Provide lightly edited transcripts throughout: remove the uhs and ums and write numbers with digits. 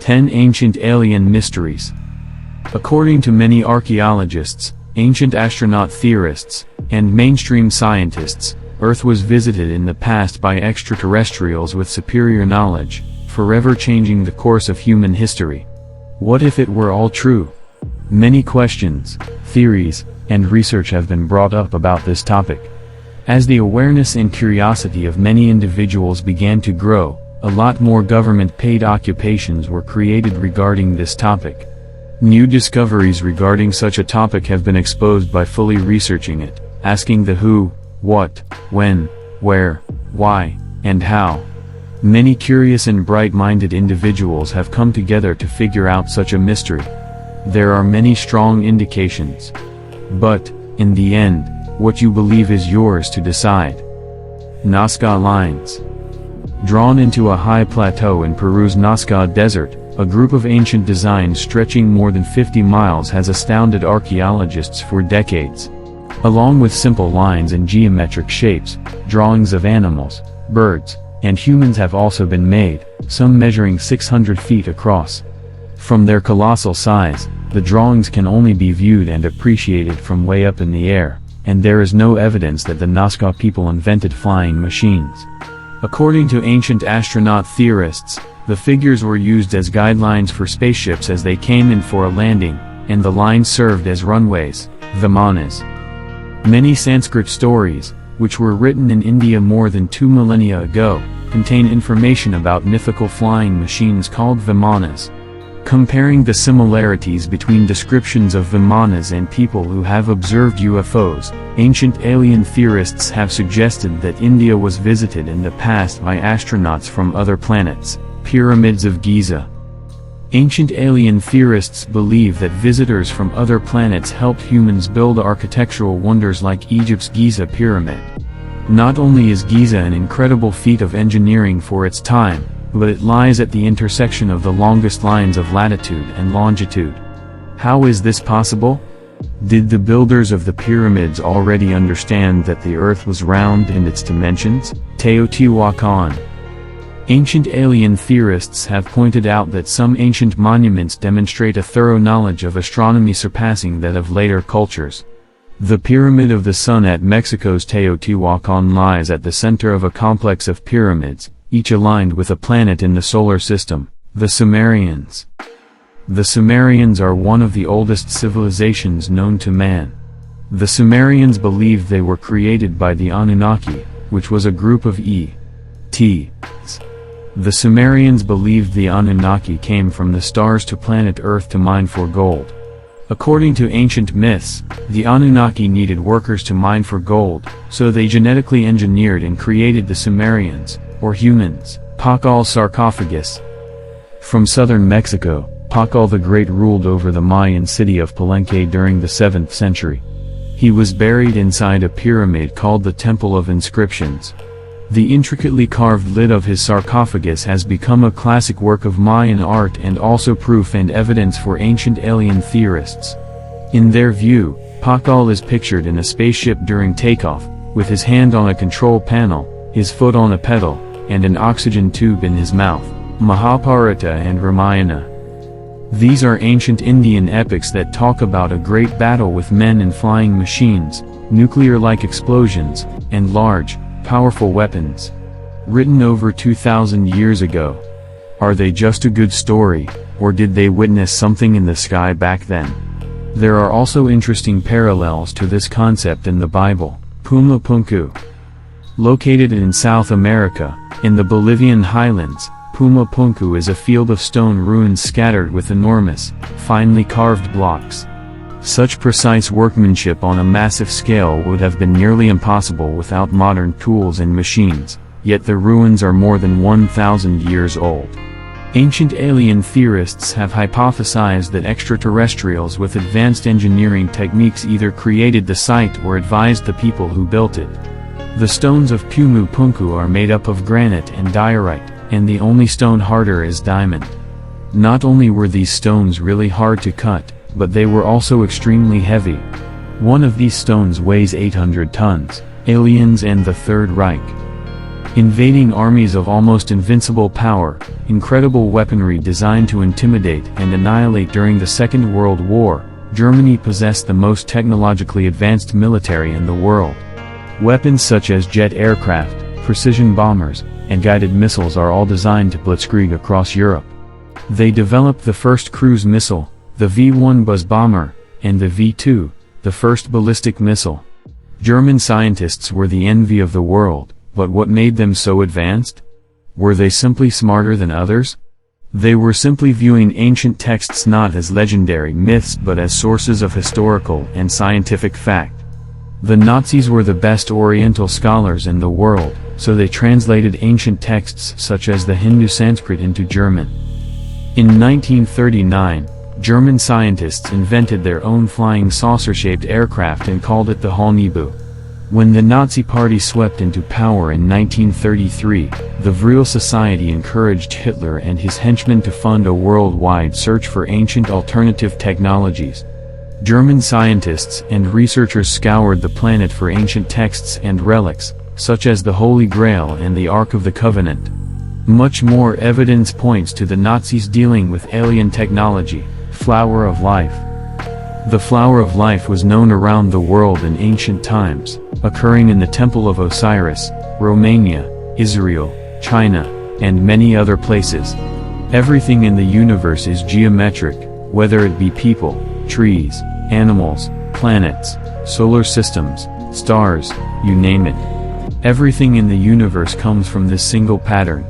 10 Ancient Alien Mysteries. According to many archaeologists, ancient astronaut theorists, and mainstream scientists, Earth was visited in the past by extraterrestrials with superior knowledge, forever changing the course of human history. What if it were all true? Many questions, theories, and research have been brought up about this topic. As the awareness and curiosity of many individuals began to grow, a lot more government-paid occupations were created regarding this topic. New discoveries regarding such a topic have been exposed by fully researching it, asking the who, what, when, where, why, and how. Many curious and bright-minded individuals have come together to figure out such a mystery. There are many strong indications. But, in the end, what you believe is yours to decide. Nazca Lines. Drawn into a high plateau in Peru's Nazca Desert, a group of ancient designs stretching more than 50 miles has astounded archaeologists for decades. Along with simple lines and geometric shapes, drawings of animals, birds, and humans have also been made, some measuring 600 feet across. From their colossal size, the drawings can only be viewed and appreciated from way up in the air, and there is no evidence that the Nazca people invented flying machines. According to ancient astronaut theorists, the figures were used as guidelines for spaceships as they came in for a landing, and the lines served as runways, vimanas. Many Sanskrit stories, which were written in India more than 2 millennia ago, contain information about mythical flying machines called vimanas. Comparing the similarities between descriptions of vimanas and people who have observed UFOs, ancient alien theorists have suggested that India was visited in the past by astronauts from other planets. Pyramids of Giza. Ancient alien theorists believe that visitors from other planets helped humans build architectural wonders like Egypt's Giza pyramid. Not only is Giza an incredible feat of engineering for its time, but it lies at the intersection of the longest lines of latitude and longitude. How is this possible? Did the builders of the pyramids already understand that the Earth was round in its dimensions? Teotihuacan. Ancient alien theorists have pointed out that some ancient monuments demonstrate a thorough knowledge of astronomy surpassing that of later cultures. The Pyramid of the Sun at Mexico's Teotihuacan lies at the center of a complex of pyramids, each aligned with a planet in the solar system, the Sumerians. The Sumerians are one of the oldest civilizations known to man. The Sumerians believed they were created by the Anunnaki, which was a group of E.T.s. The Sumerians believed the Anunnaki came from the stars to planet Earth to mine for gold. According to ancient myths, the Anunnaki needed workers to mine for gold, so they genetically engineered and created the Sumerians, or humans, Pakal sarcophagus. From southern Mexico, Pakal the Great ruled over the Mayan city of Palenque during the 7th century. He was buried inside a pyramid called the Temple of Inscriptions. The intricately carved lid of his sarcophagus has become a classic work of Mayan art and also proof and evidence for ancient alien theorists. In their view, Pakal is pictured in a spaceship during takeoff, with his hand on a control panel, his foot on a pedal, and an oxygen tube in his mouth. Mahabharata and Ramayana. These are ancient Indian epics that talk about a great battle with men and flying machines, nuclear-like explosions, and large, powerful weapons. Written over 2,000 years ago. Are they just a good story, or did they witness something in the sky back then? There are also interesting parallels to this concept in the Bible. Puma Punku. Located in South America, in the Bolivian highlands, Puma Punku is a field of stone ruins scattered with enormous, finely carved blocks. Such precise workmanship on a massive scale would have been nearly impossible without modern tools and machines, yet the ruins are more than 1,000 years old. Ancient alien theorists have hypothesized that extraterrestrials with advanced engineering techniques either created the site or advised the people who built it. The stones of Puma Punku are made up of granite and diorite, and the only stone harder is diamond. Not only were these stones really hard to cut, but they were also extremely heavy. One of these stones weighs 800 tons. Aliens and the Third Reich. Invading armies of almost invincible power, incredible weaponry designed to intimidate and annihilate during the Second World War, Germany possessed the most technologically advanced military in the world. Weapons such as jet aircraft, precision bombers, and guided missiles are all designed to blitzkrieg across Europe. They developed the first cruise missile, the V-1 Buzz bomber, and the V-2, the first ballistic missile. German scientists were the envy of the world, but what made them so advanced? Were they simply smarter than others? They were simply viewing ancient texts not as legendary myths but as sources of historical and scientific fact. The Nazis were the best Oriental scholars in the world, so they translated ancient texts such as the Hindu Sanskrit into German. In 1939, German scientists invented their own flying saucer-shaped aircraft and called it the Hallnebu. When the Nazi Party swept into power in 1933, the Vril Society encouraged Hitler and his henchmen to fund a worldwide search for ancient alternative technologies. German scientists and researchers scoured the planet for ancient texts and relics, such as the Holy Grail and the Ark of the Covenant. Much more evidence points to the Nazis dealing with alien technology. Flower of Life. The Flower of Life was known around the world in ancient times, occurring in the Temple of Osiris, Romania, Israel, China, and many other places. Everything in the universe is geometric, whether it be people, trees, animals, planets, solar systems, stars, you name it. Everything in the universe comes from this single pattern.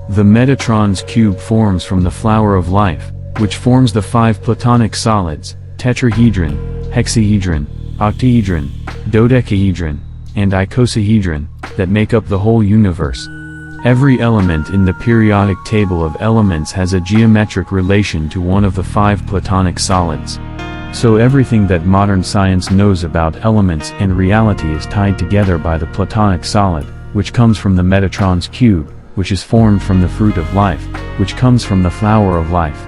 The Metatron's cube forms from the Flower of Life, which forms the 5 Platonic solids, tetrahedron, hexahedron, octahedron, dodecahedron, and icosahedron, that make up the whole universe. Every element in the periodic table of elements has a geometric relation to one of the 5 Platonic solids. So everything that modern science knows about elements and reality is tied together by the Platonic solid, which comes from the Metatron's cube, which is formed from the fruit of life, which comes from the flower of life.